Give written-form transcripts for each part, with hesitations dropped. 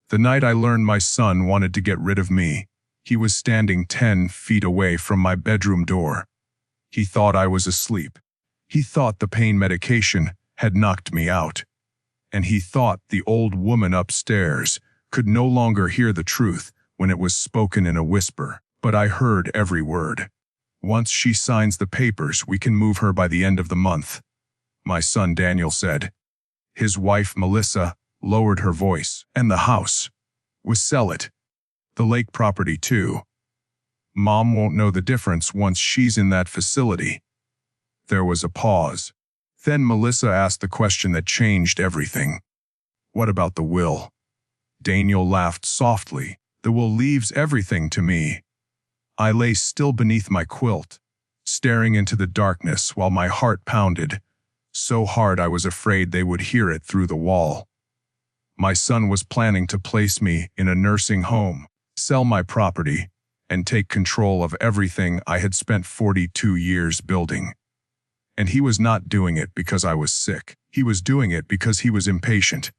The night I learned my son wanted to get rid of me, he was standing 10 feet away from my bedroom door. He thought I was asleep. He thought the pain medication had knocked me out. And he thought the old woman upstairs could no longer hear the truth when it was spoken in a whisper. But I heard every word. Once she signs the papers, we can move her by the end of the month, my son Daniel said. His wife Melissa lowered her voice. And the house. We'll sell it. The lake property too. Mom won't know the difference once she's in that facility. There was a pause. Then Melissa asked the question that changed everything. What about the will? Daniel laughed softly. The will leaves everything to me. I lay still beneath my quilt, staring into the darkness while my heart pounded, so hard I was afraid they would hear it through the wall. My son was planning to place me in a nursing home, sell my property, and take control of everything I had spent 42 years building. And he was not doing it because I was sick. He was doing it because he was impatient.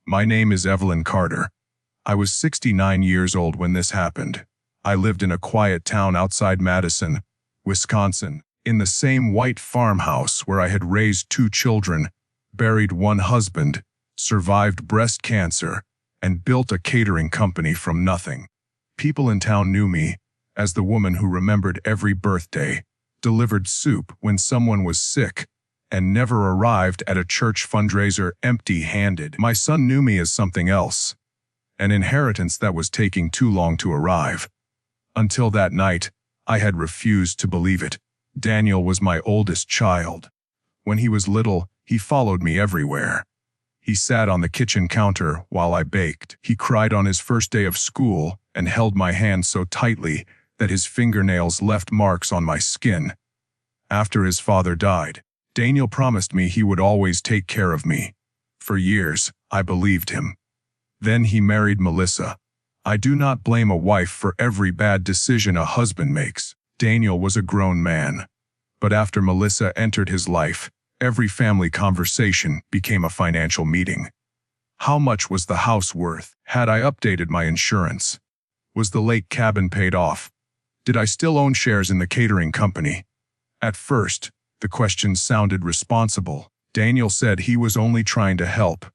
My name is Evelyn Carter. I was 69 years old when this happened. I lived in a quiet town outside Madison, Wisconsin, in the same white farmhouse where I had raised 2 children, buried 1 husband, survived breast cancer, and built a catering company from nothing. People in town knew me as the woman who remembered every birthday, delivered soup when someone was sick, and never arrived at a church fundraiser empty-handed. My son knew me as something else, an inheritance that was taking too long to arrive. Until that night, I had refused to believe it. Daniel was my oldest child. When he was little, he followed me everywhere. He sat on the kitchen counter while I baked. He cried on his first day of school and held my hand so tightly that his fingernails left marks on my skin. After his father died, Daniel promised me he would always take care of me. For years, I believed him. Then he married Melissa. I do not blame a wife for every bad decision a husband makes. Daniel was a grown man. But after Melissa entered his life, every family conversation became a financial meeting. How much was the house worth? Had I updated my insurance? Was the lake cabin paid off? Did I still own shares in the catering company? At first, the questions sounded responsible. Daniel said he was only trying to help.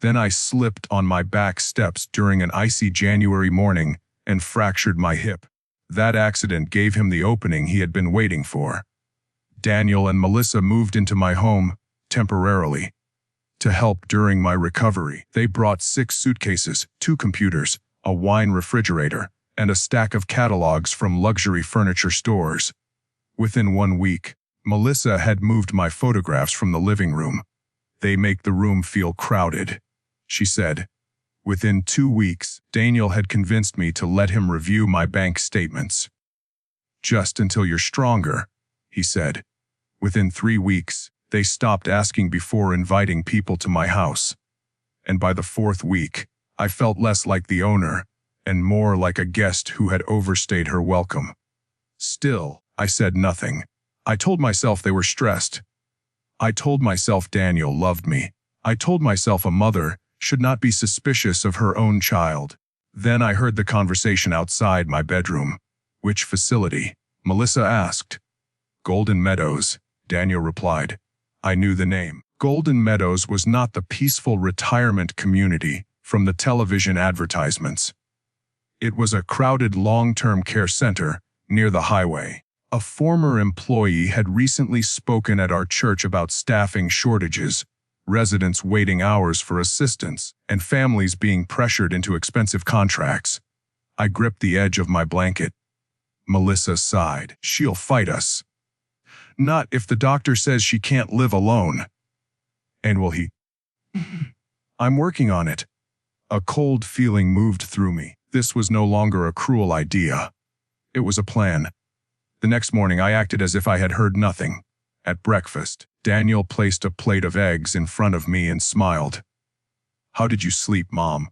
Then I slipped on my back steps during an icy January morning and fractured my hip. That accident gave him the opening he had been waiting for. Daniel and Melissa moved into my home, temporarily, to help during my recovery. They brought 6 suitcases, 2 computers, a wine refrigerator, and a stack of catalogs from luxury furniture stores. Within 1 week, Melissa had moved my photographs from the living room. They make the room feel crowded, she said. Within 2 weeks, Daniel had convinced me to let him review my bank statements. Just until you're stronger, he said. Within 3 weeks, they stopped asking before inviting people to my house. And by the 4th week, I felt less like the owner and more like a guest who had overstayed her welcome. Still, I said nothing. I told myself they were stressed. I told myself Daniel loved me. I told myself a mother should not be suspicious of her own child. Then I heard the conversation outside my bedroom. Which facility? Melissa asked. Golden Meadows, Daniel replied. I knew the name. Golden Meadows was not the peaceful retirement community from the television advertisements. It was a crowded long-term care center near the highway. A former employee had recently spoken at our church about staffing shortages, residents waiting hours for assistance, and families being pressured into expensive contracts. I gripped the edge of my blanket. Melissa sighed. She'll fight us. Not if the doctor says she can't live alone. And will he? I'm working on it. A cold feeling moved through me. This was no longer a cruel idea. It was a plan. The next morning I acted as if I had heard nothing. At breakfast, Daniel placed a plate of eggs in front of me and smiled. How did you sleep, Mom?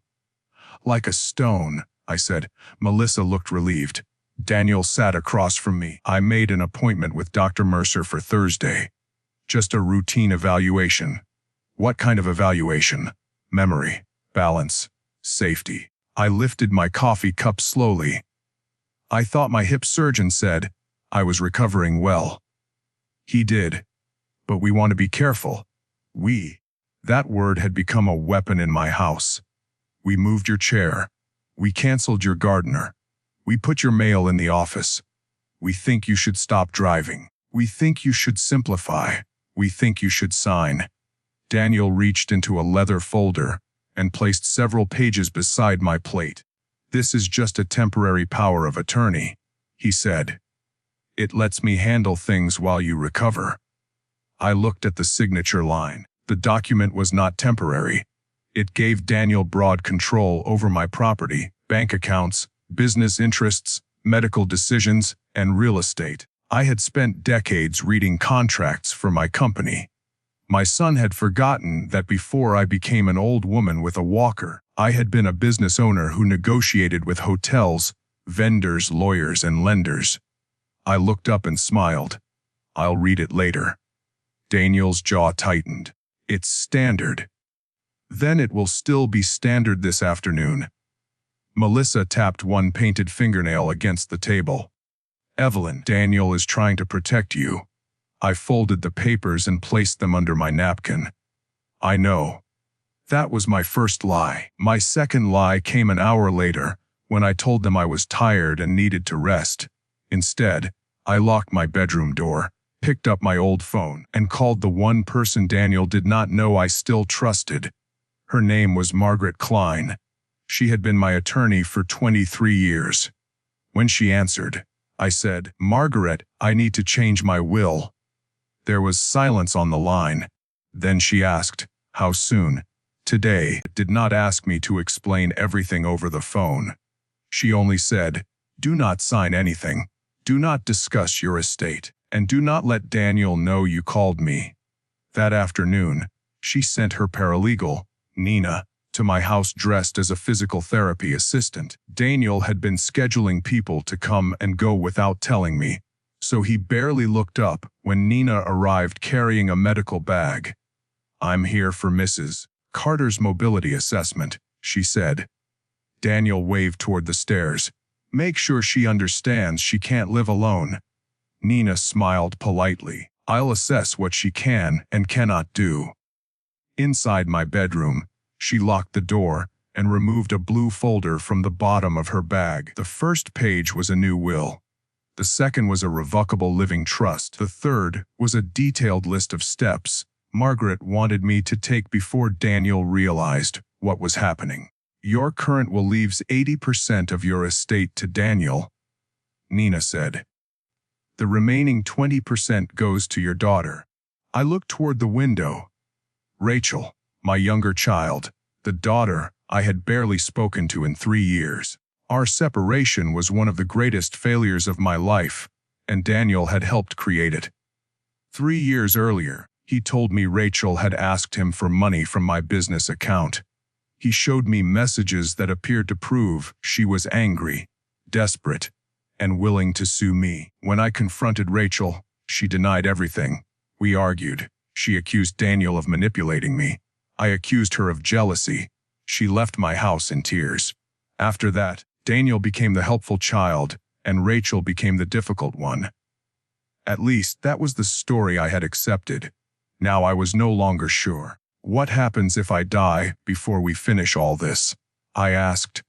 Like a stone, I said. Melissa looked relieved. Daniel sat across from me. I made an appointment with Dr. Mercer for Thursday. Just a routine evaluation. What kind of evaluation? Memory, balance, Safety. I lifted my coffee cup slowly. I thought my hip surgeon said I was recovering well. He did. But we want to be careful. That word had become a weapon in my house. We moved your chair. We canceled your gardener. We put your mail in the office. We think you should stop driving. We think you should simplify. We think you should sign. Daniel reached into a leather folder and placed several pages beside my plate. This is just a temporary power of attorney, he said. It lets me handle things while you recover. I looked at the signature line. The document was not temporary. It gave Daniel broad control over my property, bank accounts, business interests, medical decisions, and real estate. I had spent decades reading contracts for my company. My son had forgotten that before I became an old woman with a walker, I had been a business owner who negotiated with hotels, vendors, lawyers, and lenders. I looked up and smiled. I'll read it later. Daniel's jaw tightened. It's standard. Then it will still be standard this afternoon. Melissa tapped one painted fingernail against the table. Evelyn, Daniel is trying to protect you. I folded the papers and placed them under my napkin. I know. That was my first lie. My second lie came an hour later, when I told them I was tired and needed to rest. Instead, I locked my bedroom door, picked up my old phone, and called the one person Daniel did not know I still trusted. Her name was Margaret Klein. She had been my attorney for 23 years. When she answered, I said, "Margaret, I need to change my will." There was silence on the line. Then she asked, "How soon?" Today did not ask me to explain everything over the phone. She only said, "Do not sign anything. Do not discuss your estate, and do not let Daniel know you called me." That afternoon, she sent her paralegal, Nina, to my house dressed as a physical therapy assistant. Daniel had been scheduling people to come and go without telling me, so he barely looked up when Nina arrived carrying a medical bag. "I'm here for Mrs. Carter's mobility assessment," she said. Daniel waved toward the stairs. "Make sure she understands she can't live alone." Nina smiled politely. "I'll assess what she can and cannot do." Inside my bedroom, she locked the door and removed a blue folder from the bottom of her bag. The first page was a new will. The second was a revocable living trust. The third was a detailed list of steps Margaret wanted me to take before Daniel realized what was happening. "Your current will leaves 80% of your estate to Daniel," Nina said. "The remaining 20% goes to your daughter." I looked toward the window. Rachel, my younger child, the daughter I had barely spoken to in 3 years. Our separation was one of the greatest failures of my life, and Daniel had helped create it. 3 years earlier, he told me Rachel had asked him for money from my business account. He showed me messages that appeared to prove she was angry, desperate, and willing to sue me. When I confronted Rachel, she denied everything. We argued. She accused Daniel of manipulating me. I accused her of jealousy. She left my house in tears. After that, Daniel became the helpful child, and Rachel became the difficult one. At least, that was the story I had accepted. Now I was no longer sure. "What happens if I die before we finish all this?" I asked.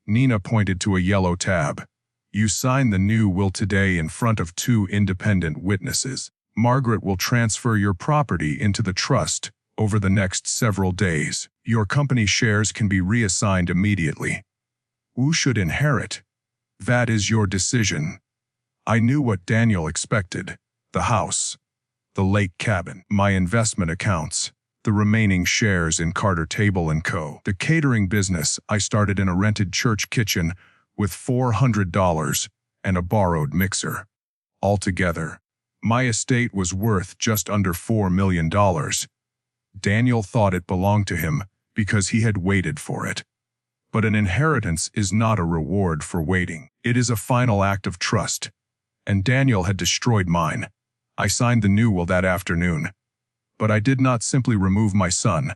Nina pointed to a yellow tab. "You sign the new will today in front of 2 independent witnesses. Margaret will transfer your property into the trust over the next several days. Your company shares can be reassigned immediately. Who should inherit? That is your decision." I knew what Daniel expected: the house, the lake cabin, my investment accounts, the remaining shares in Carter Table & Co., the catering business I started in a rented church kitchen with $400 and a borrowed mixer. Altogether, my estate was worth just under $4 million. Daniel thought it belonged to him because he had waited for it. But an inheritance is not a reward for waiting. It is a final act of trust. And Daniel had destroyed mine. I signed the new will that afternoon. But I did not simply remove my son.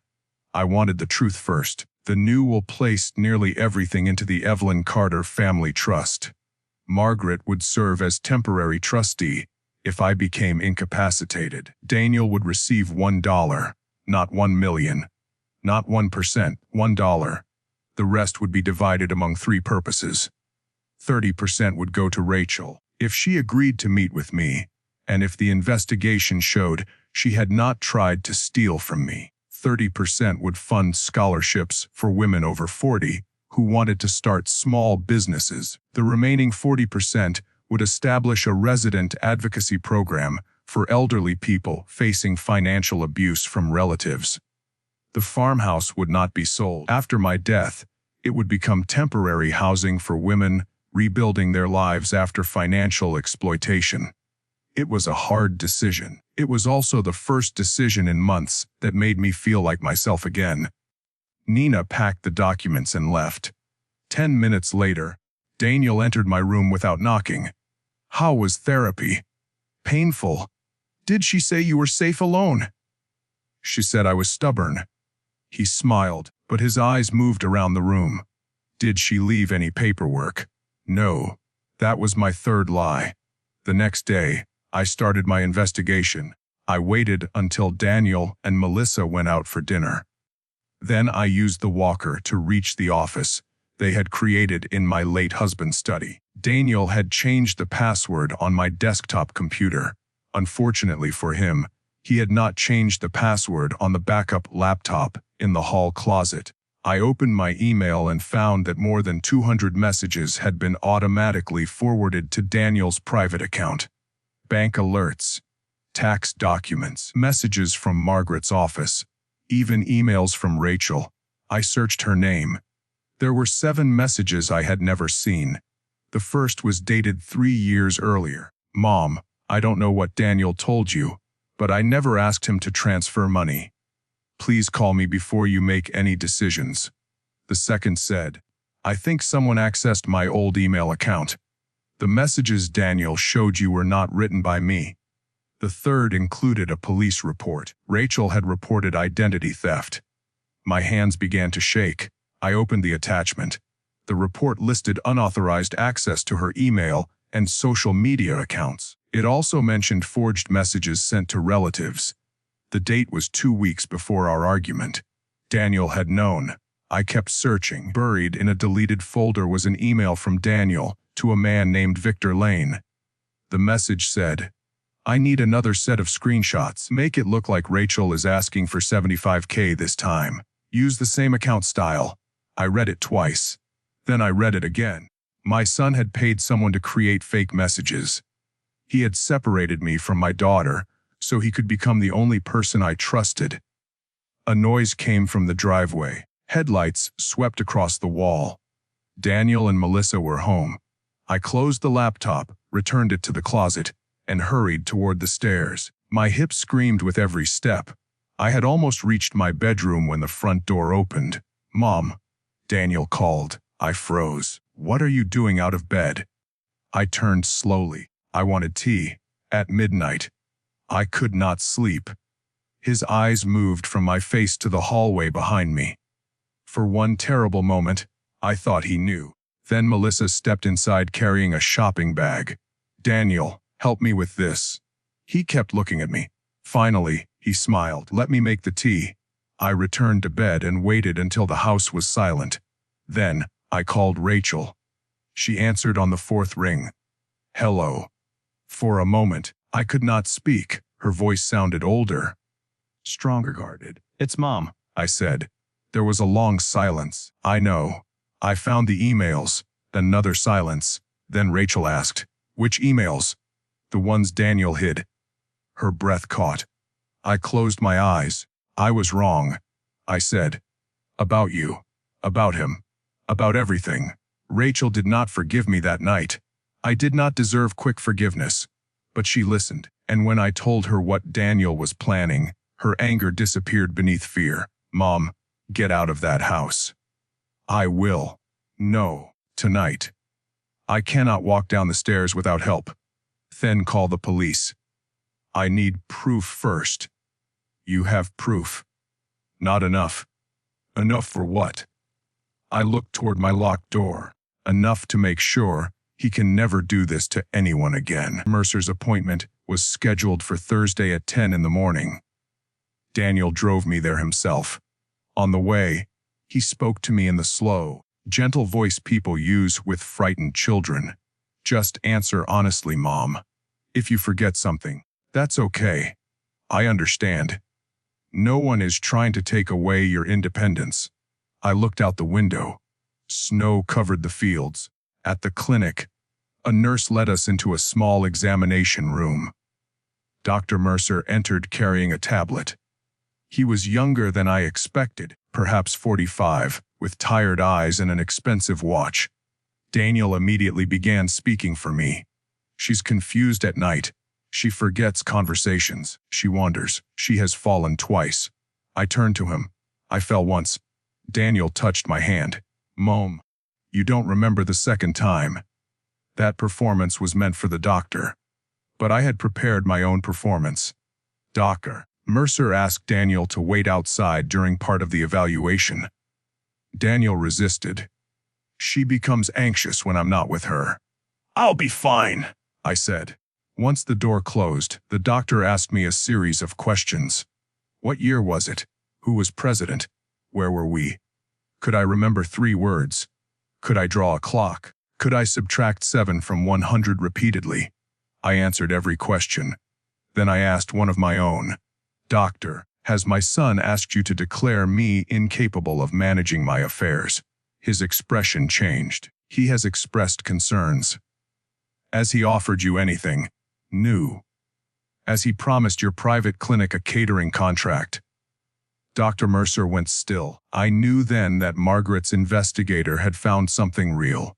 I wanted the truth first. The new will placed nearly everything into the Evelyn Carter Family Trust. Margaret would serve as temporary trustee if I became incapacitated. Daniel would receive $1, not 1 million, not 1%, $1. The rest would be divided among 3 purposes. 30% would go to Rachel, if she agreed to meet with me, and if the investigation showed she had not tried to steal from me. 30% would fund scholarships for women over 40 who wanted to start small businesses. The remaining 40% would establish a resident advocacy program for elderly people facing financial abuse from relatives. The farmhouse would not be sold. After my death, it would become temporary housing for women rebuilding their lives after financial exploitation. It was a hard decision. It was also the first decision in months that made me feel like myself again. Nina packed the documents and left. 10 minutes later, Daniel entered my room without knocking. How was therapy? Painful. Did she say you were safe alone? She said I was stubborn. He smiled, but his eyes moved around the room. Did she leave any paperwork? No. That was my third lie. The next day, I started my investigation. I waited until Daniel and Melissa went out for dinner. Then I used the walker to reach the office they had created in my late husband's study. Daniel had changed the password on my desktop computer. Unfortunately for him, he had not changed the password on the backup laptop in the hall closet. I opened my email and found that more than 200 messages had been automatically forwarded to Daniel's private account. Bank alerts, tax documents, messages from Margaret's office, even emails from Rachel. I searched her name. There were 7 messages I had never seen. The first was dated 3 years earlier. Mom, I don't know what Daniel told you, but I never asked him to transfer money. Please call me before you make any decisions. The second said, I think someone accessed my old email account. The messages Daniel showed you were not written by me. The third included a police report. Rachel had reported identity theft. My hands began to shake. I opened the attachment. The report listed unauthorized access to her email and social media accounts. It also mentioned forged messages sent to relatives. The date was 2 weeks before our argument. Daniel had known. I kept searching. Buried in a deleted folder was an email from Daniel to a man named Victor Lane. The message said, I need another set of screenshots. Make it look like Rachel is asking for $75K this time. Use the same account style. I read it twice. Then I read it again. My son had paid someone to create fake messages. He had separated me from my daughter, so he could become the only person I trusted. A noise came from the driveway. Headlights swept across the wall. Daniel and Melissa were home. I closed the laptop, returned it to the closet, and hurried toward the stairs. My hips screamed with every step. I had almost reached my bedroom when the front door opened. Mom, Daniel called. I froze. What are you doing out of bed? I turned slowly. I wanted tea. At midnight. I could not sleep. His eyes moved from my face to the hallway behind me. For one terrible moment, I thought he knew. Then Melissa stepped inside carrying a shopping bag. Daniel, help me with this. He kept looking at me. Finally, he smiled. Let me make the tea. I returned to bed and waited until the house was silent. Then, I called Rachel. She answered on the 4th ring. Hello. For a moment, I could not speak. Her voice sounded older, stronger guarded. It's Mom, I said. There was a long silence. I know. I found the emails. Another silence. Then Rachel asked, which emails? The ones Daniel hid. Her breath caught. I closed my eyes. I was wrong. I said, about you. About him. About everything. Rachel did not forgive me that night. I did not deserve quick forgiveness. But she listened, and when I told her what Daniel was planning, her anger disappeared beneath fear. Mom, get out of that house. I will. No, tonight. I cannot walk down the stairs without help. Then call the police. I need proof first. You have proof. Not enough. Enough for what? I looked toward my locked door, enough to make sure he can never do this to anyone again. Mercer's appointment was scheduled for Thursday at 10 in the morning. Daniel drove me there himself. On the way, he spoke to me in the slow, gentle voice people use with frightened children. Just answer honestly, Mom. If you forget something, that's okay. I understand. No one is trying to take away your independence. I looked out the window. Snow covered the fields. At the clinic, a nurse led us into a small examination room. Dr. Mercer entered carrying a tablet. He was younger than I expected, perhaps 45, with tired eyes and an expensive watch. Daniel immediately began speaking for me. She's confused at night. She forgets conversations. She wanders. She has fallen twice. I turned to him. I fell once. Daniel touched my hand. Mom, you don't remember the second time. That performance was meant for the doctor. But I had prepared my own performance. Doctor Mercer asked Daniel to wait outside during part of the evaluation. Daniel resisted. She becomes anxious when I'm not with her. I'll be fine, I said. Once the door closed, the doctor asked me a series of questions. What year was it? Who was president? Where were we? Could I remember 3 words? Could I draw a clock? Could I subtract 7 from 100 repeatedly? I answered every question. Then I asked one of my own. Doctor, has my son asked you to declare me incapable of managing my affairs? His expression changed. He has expressed concerns. Has he offered you anything new? Has he promised your private clinic a catering contract? Dr. Mercer went still. I knew then that Margaret's investigator had found something real.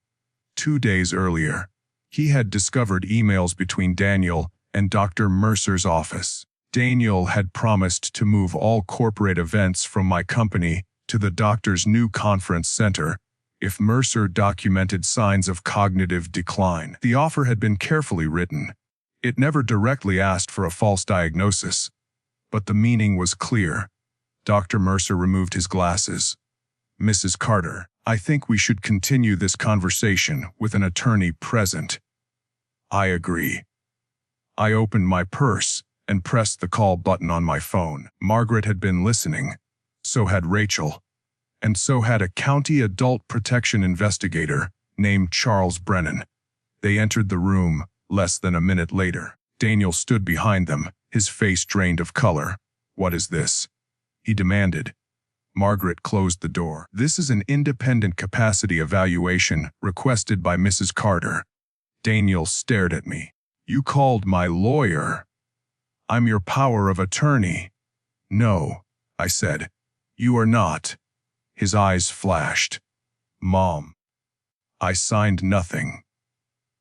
2 days earlier, he had discovered emails between Daniel and Dr. Mercer's office. Daniel had promised to move all corporate events from my company to the doctor's new conference center if Mercer documented signs of cognitive decline. The offer had been carefully written. It never directly asked for a false diagnosis, but the meaning was clear. Dr. Mercer removed his glasses. Mrs. Carter, I think we should continue this conversation with an attorney present. I agree. I opened my purse and pressed the call button on my phone. Margaret had been listening. So had Rachel. And so had a county adult protection investigator named Charles Brennan. They entered the room less than a minute later. Daniel stood behind them, his face drained of color. What is this? He demanded. Margaret closed the door. This is an independent capacity evaluation requested by Mrs. Carter. Daniel stared at me. You called my lawyer. I'm your power of attorney. No, I said. You are not. His eyes flashed. Mom. I signed nothing.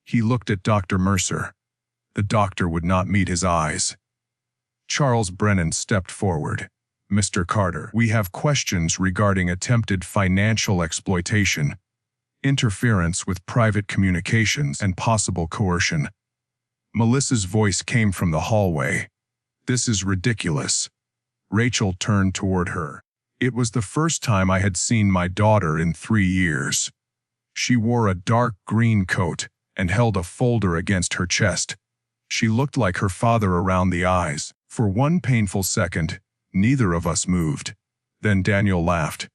He looked at Dr. Mercer. The doctor would not meet his eyes. Charles Brennan stepped forward. Mr. Carter, we have questions regarding attempted financial exploitation, interference with private communications, and possible coercion. Melissa's voice came from the hallway. This is ridiculous. Rachel turned toward her. It was the first time I had seen my daughter in 3 years. She wore a dark green coat and held a folder against her chest. She looked like her father around the eyes. For one painful second, neither of us moved. Then Daniel laughed.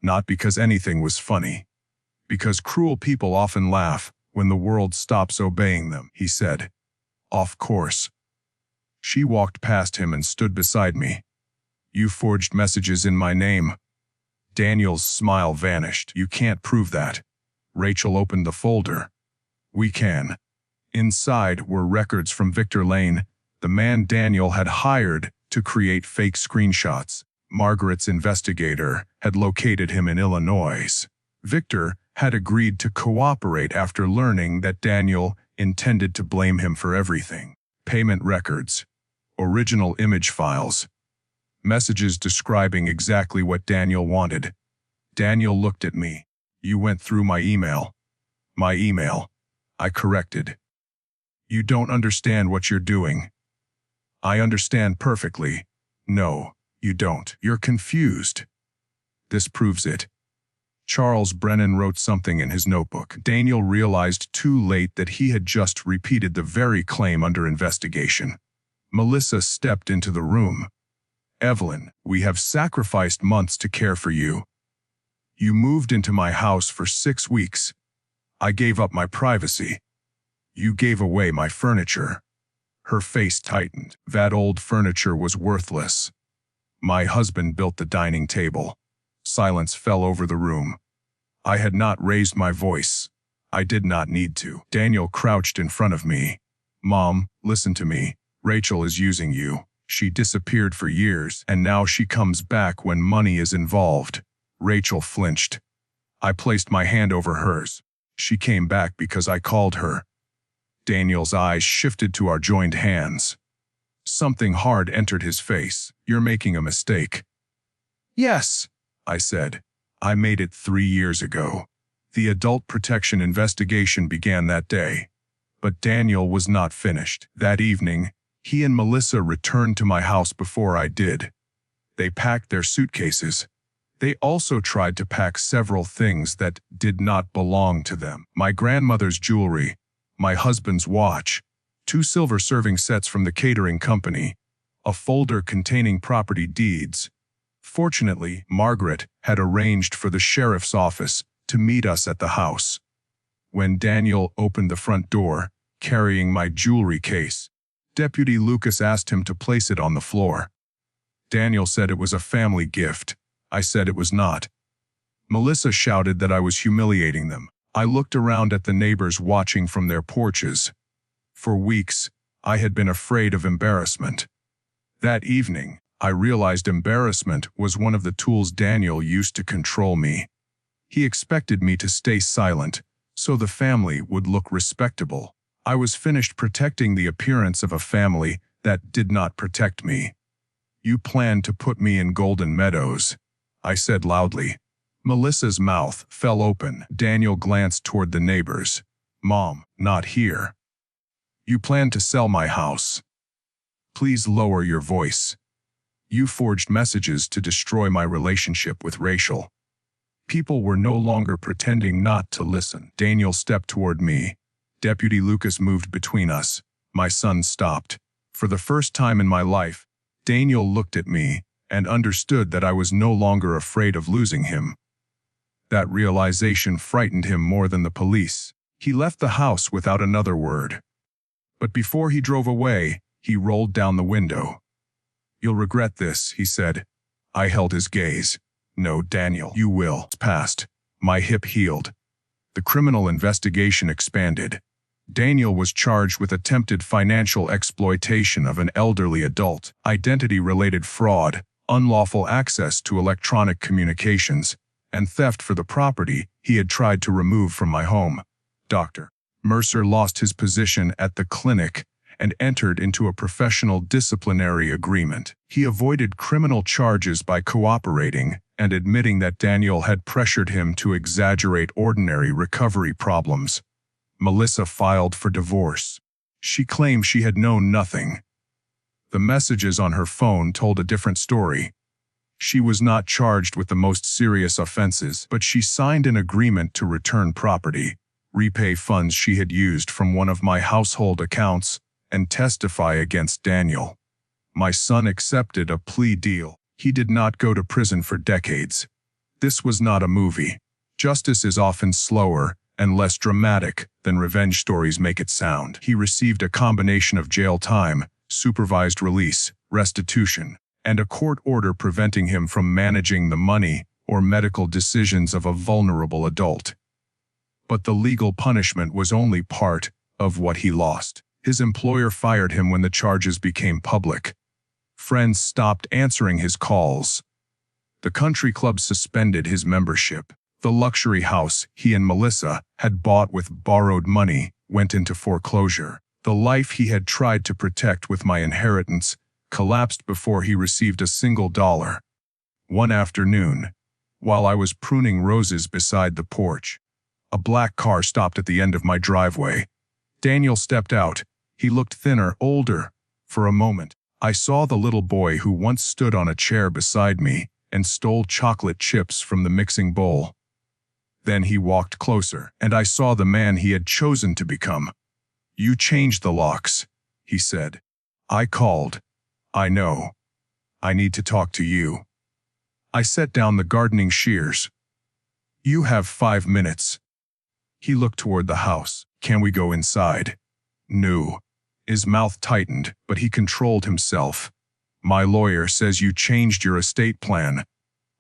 Not because anything was funny. Because cruel people often laugh when the world stops obeying them, he said. Of course. She walked past him and stood beside me. You forged messages in my name. Daniel's smile vanished. You can't prove that. Rachel opened the folder. We can. Inside were records from Victor Lane, the man Daniel had hired to create fake screenshots. Margaret's investigator had located him in Illinois. Victor had agreed to cooperate after learning that Daniel intended to blame him for everything. Payment records, original image files, messages describing exactly what Daniel wanted. Daniel looked at me. You went through my email. My email. I corrected. You don't understand what you're doing. I understand perfectly. No, you don't. You're confused. This proves it. Charles Brennan wrote something in his notebook. Daniel realized too late that he had just repeated the very claim under investigation. Melissa stepped into the room. "Evelyn, we have sacrificed months to care for you. You moved into my house for 6 weeks. I gave up my privacy. You gave away my furniture." Her face tightened. That old furniture was worthless. My husband built the dining table. Silence fell over the room. I had not raised my voice. I did not need to. Daniel crouched in front of me. "Mom, listen to me. Rachel is using you. She disappeared for years, and now she comes back when money is involved." Rachel flinched. I placed my hand over hers. "She came back because I called her." Daniel's eyes shifted to our joined hands. Something hard entered his face. "You're making a mistake." "Yes," I said. "I made it 3 years ago." The adult protection investigation began that day. But Daniel was not finished. That evening, he and Melissa returned to my house before I did. They packed their suitcases. They also tried to pack several things that did not belong to them. My grandmother's jewelry, my husband's watch, 2 silver serving sets from the catering company, a folder containing property deeds. Fortunately, Margaret had arranged for the sheriff's office to meet us at the house. When Daniel opened the front door, carrying my jewelry case, Deputy Lucas asked him to place it on the floor. Daniel said it was a family gift. I said it was not. Melissa shouted that I was humiliating them. I looked around at the neighbors watching from their porches. For weeks, I had been afraid of embarrassment. That evening, I realized embarrassment was one of the tools Daniel used to control me. He expected me to stay silent, so the family would look respectable. I was finished protecting the appearance of a family that did not protect me. "You planned to put me in Golden Meadows," I said loudly. Melissa's mouth fell open. Daniel glanced toward the neighbors. "Mom, not here." "You plan to sell my house. Please lower your voice. You forged messages to destroy my relationship with Rachel." People were no longer pretending not to listen. Daniel stepped toward me. Deputy Lucas moved between us. My son stopped. For the first time in my life, Daniel looked at me and understood that I was no longer afraid of losing him. That realization frightened him more than the police. He left the house without another word. But before he drove away, he rolled down the window. "You'll regret this," he said. I held his gaze. "No, Daniel, you will." It passed. My hip healed. The criminal investigation expanded. Daniel was charged with attempted financial exploitation of an elderly adult, identity-related fraud, unlawful access to electronic communications, and theft for the property he had tried to remove from my home. Dr. Mercer lost his position at the clinic and entered into a professional disciplinary agreement. He avoided criminal charges by cooperating and admitting that Daniel had pressured him to exaggerate ordinary recovery problems. Melissa filed for divorce. She claimed she had known nothing. The messages on her phone told a different story. She was not charged with the most serious offenses, but she signed an agreement to return property, repay funds she had used from one of my household accounts, and testify against Daniel. My son accepted a plea deal. He did not go to prison for decades. This was not a movie. Justice is often slower and less dramatic than revenge stories make it sound. He received a combination of jail time, supervised release, restitution, and a court order preventing him from managing the money or medical decisions of a vulnerable adult. But the legal punishment was only part of what he lost. His employer fired him when the charges became public. Friends stopped answering his calls. The country club suspended his membership. The luxury house he and Melissa had bought with borrowed money went into foreclosure. The life he had tried to protect with my inheritance collapsed before he received a single dollar. One afternoon, while I was pruning roses beside the porch, a black car stopped at the end of my driveway. Daniel stepped out. He looked thinner, older. For a moment, I saw the little boy who once stood on a chair beside me and stole chocolate chips from the mixing bowl. Then he walked closer, and I saw the man he had chosen to become. "You changed the locks," he said. I called. "I know. I need to talk to you." I set down the gardening shears. "You have 5 minutes." He looked toward the house. "Can we go inside?" "No." His mouth tightened, but he controlled himself. "My lawyer says you changed your estate plan."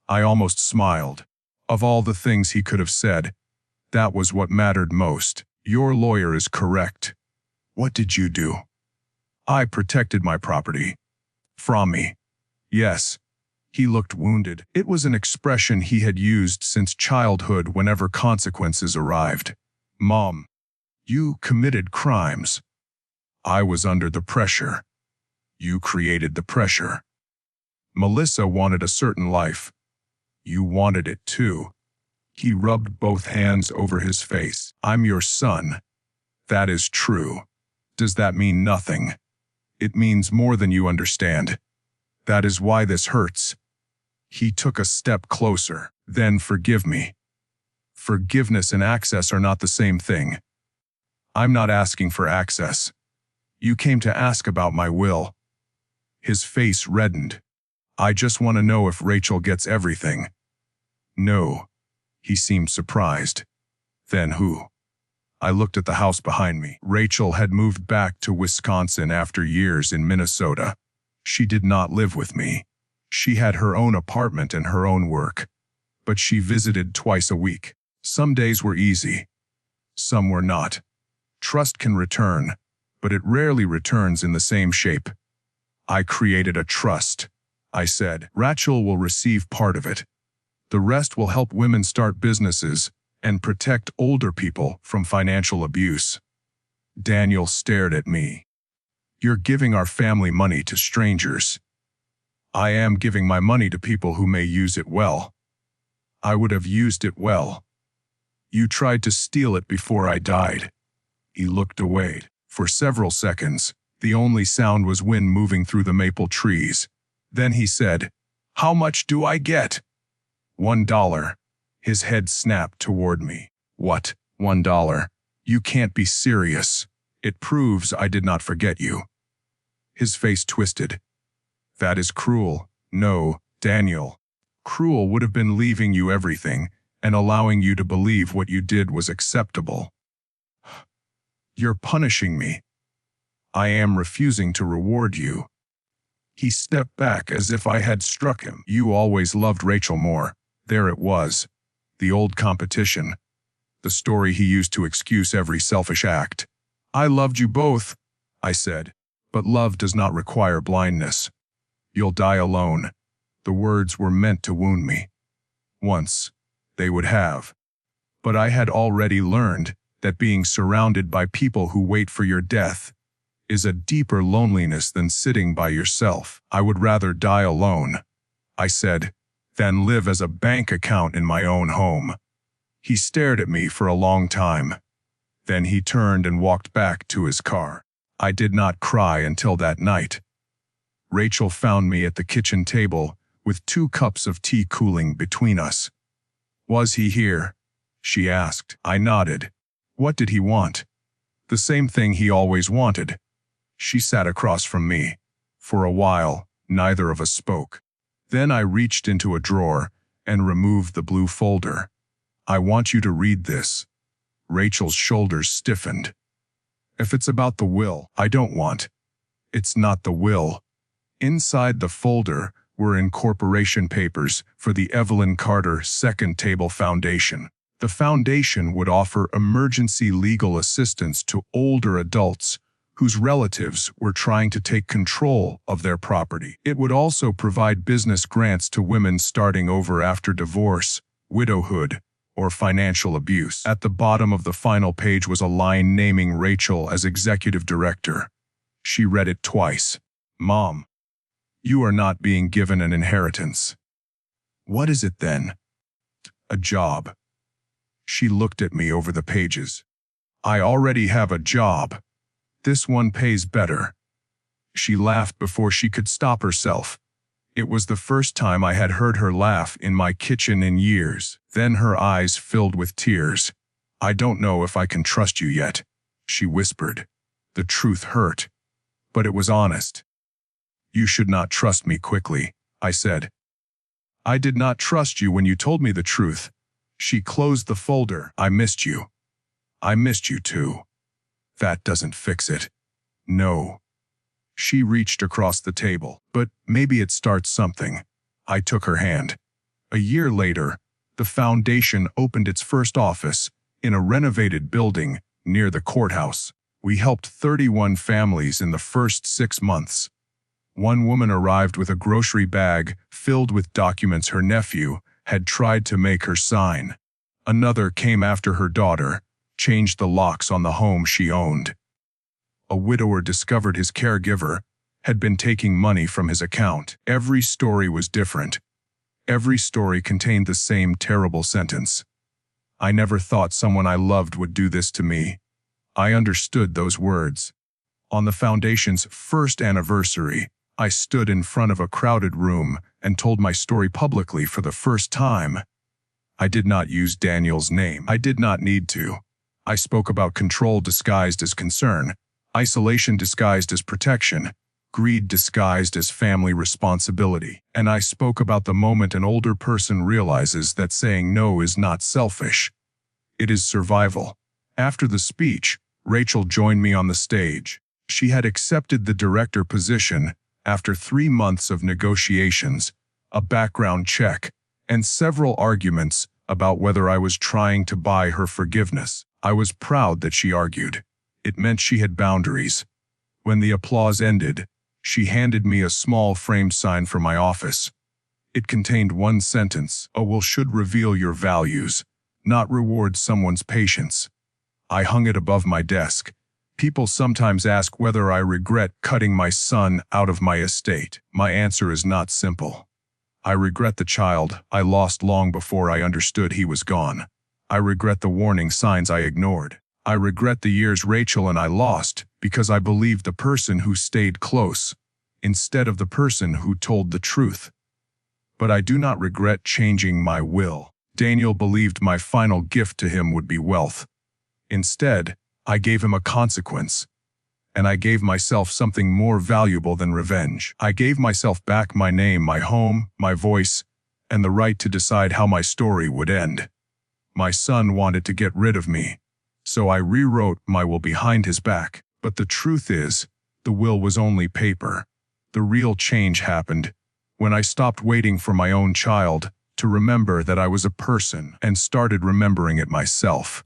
I almost smiled. Of all the things he could have said, that was what mattered most. "Your lawyer is correct." "What did you do?" "I protected my property." "From me?" "Yes." He looked wounded. It was an expression he had used since childhood whenever consequences arrived. "Mom, you committed crimes." "I was under the pressure." "You created the pressure." "Melissa wanted a certain life." "You wanted it too." He rubbed both hands over his face. "I'm your son." "That is true." "Does that mean nothing?" "It means more than you understand. That is why this hurts." He took a step closer. "Then forgive me." Forgiveness and access are not the same thing. "I'm not asking for access. You came to ask about my will." His face reddened. "I just want to know if Rachel gets everything." "No." He seemed surprised. "Then who?" I looked at the house behind me. Rachel had moved back to Wisconsin after years in Minnesota. She did not live with me. She had her own apartment and her own work. But she visited twice a week. Some days were easy. Some were not. Trust can return, but it rarely returns in the same shape. "I created a trust," I said. "Rachel will receive part of it. The rest will help women start businesses and protect older people from financial abuse." Daniel stared at me. "You're giving our family money to strangers." "I am giving my money to people who may use it well." "I would have used it well." "You tried to steal it before I died." He looked away. For several seconds, the only sound was wind moving through the maple trees. Then he said, "How much do I get?" $1. His head snapped toward me. "What, $1? You can't be serious. It proves I did not forget you." His face twisted. "That is cruel." "No, Daniel. Cruel would have been leaving you everything and allowing you to believe what you did was acceptable." "You're punishing me." "I am refusing to reward you." He stepped back as if I had struck him. "You always loved Rachel more." There it was. The old competition. The story he used to excuse every selfish act. "I loved you both," I said. "But love does not require blindness." "You'll die alone." The words were meant to wound me. Once, they would have. But I had already learned that being surrounded by people who wait for your death is a deeper loneliness than sitting by yourself. "I would rather die alone," I said, "than live as a bank account in my own home." He stared at me for a long time. Then he turned and walked back to his car. I did not cry until that night. Rachel found me at the kitchen table with 2 cups of tea cooling between us. "Was he here?" she asked. I nodded. What did he want? The same thing he always wanted. She sat across from me. For a while, neither of us spoke. Then I reached into a drawer and removed the blue folder. "I want you to read this." Rachel's shoulders stiffened. "If it's about the will, I don't want." "It's not the will." Inside the folder were incorporation papers for the Evelyn Carter Second Table Foundation. The foundation would offer emergency legal assistance to older adults whose relatives were trying to take control of their property. It would also provide business grants to women starting over after divorce, widowhood, or financial abuse. At the bottom of the final page was a line naming Rachel as executive director. She read it twice. "Mom, you are not being given an inheritance." "What is it then?" "A job." She looked at me over the pages. "I already have a job. This one pays better." She laughed before she could stop herself. It was the first time I had heard her laugh in my kitchen in years. Then her eyes filled with tears. "I don't know if I can trust you yet," she whispered. The truth hurt, but it was honest. "You should not trust me quickly," I said. "I did not trust you when you told me the truth." She closed the folder. "I missed you. I missed you too. That doesn't fix it." "No." She reached across the table. "But maybe it starts something." I took her hand. A year later, the foundation opened its first office in a renovated building near the courthouse. We helped 31 families in the first 6 months. One woman arrived with a grocery bag filled with documents her nephew had tried to make her sign. Another came after her daughter changed the locks on the home she owned. A widower discovered his caregiver had been taking money from his account. Every story was different. Every story contained the same terrible sentence. "I never thought someone I loved would do this to me." I understood those words. On the foundation's first anniversary, I stood in front of a crowded room and told my story publicly for the first time. I did not use Daniel's name. I did not need to. I spoke about control disguised as concern, isolation disguised as protection, greed disguised as family responsibility. And I spoke about the moment an older person realizes that saying no is not selfish. It is survival. After the speech, Rachel joined me on the stage. She had accepted the director position after 3 months of negotiations, a background check, and several arguments about whether I was trying to buy her forgiveness. I was proud that she argued. It meant she had boundaries. When the applause ended, she handed me a small framed sign for my office. It contained one sentence: "A will should reveal your values, not reward someone's patience." I hung it above my desk. People sometimes ask whether I regret cutting my son out of my estate. My answer is not simple. I regret the child I lost long before I understood he was gone. I regret the warning signs I ignored. I regret the years Rachel and I lost because I believed the person who stayed close instead of the person who told the truth. But I do not regret changing my will. Daniel believed my final gift to him would be wealth. Instead, I gave him a consequence, and I gave myself something more valuable than revenge. I gave myself back my name, my home, my voice, and the right to decide how my story would end. My son wanted to get rid of me, so I rewrote my will behind his back. But the truth is, the will was only paper. The real change happened when I stopped waiting for my own child to remember that I was a person and started remembering it myself.